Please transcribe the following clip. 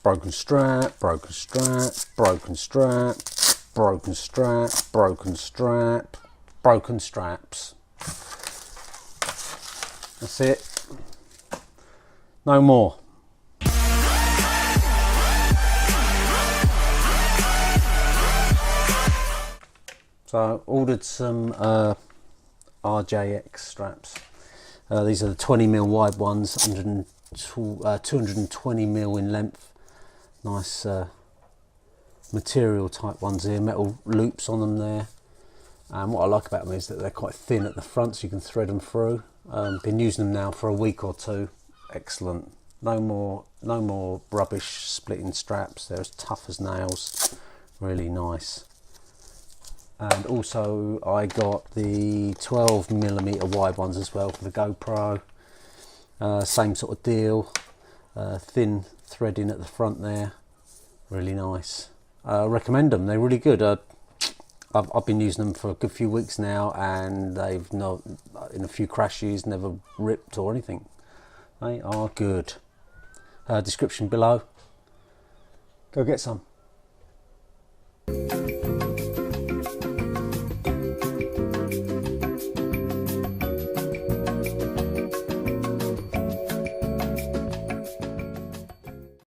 broken strap, broken strap, broken strap, broken strap, broken strap, broken straps. That's it. No more. So ordered some R.J.X straps. These are the 20mm wide ones, 220mm in length. Nice material type ones here, metal loops on them there. And what I like about them is that they're quite thin at the front, so you can thread them through. Been using them now for a week or two. Excellent. No more rubbish splitting straps. They're as tough as nails. Really nice. And also I got the 12mm wide ones as well for the GoPro. Same sort of deal. Thin threading at the front there. Really nice. I recommend them. They're really good. I've been using them for a good few weeks now, and they've not, in a few crashes, never ripped or anything. They are good. Description below. Go get some.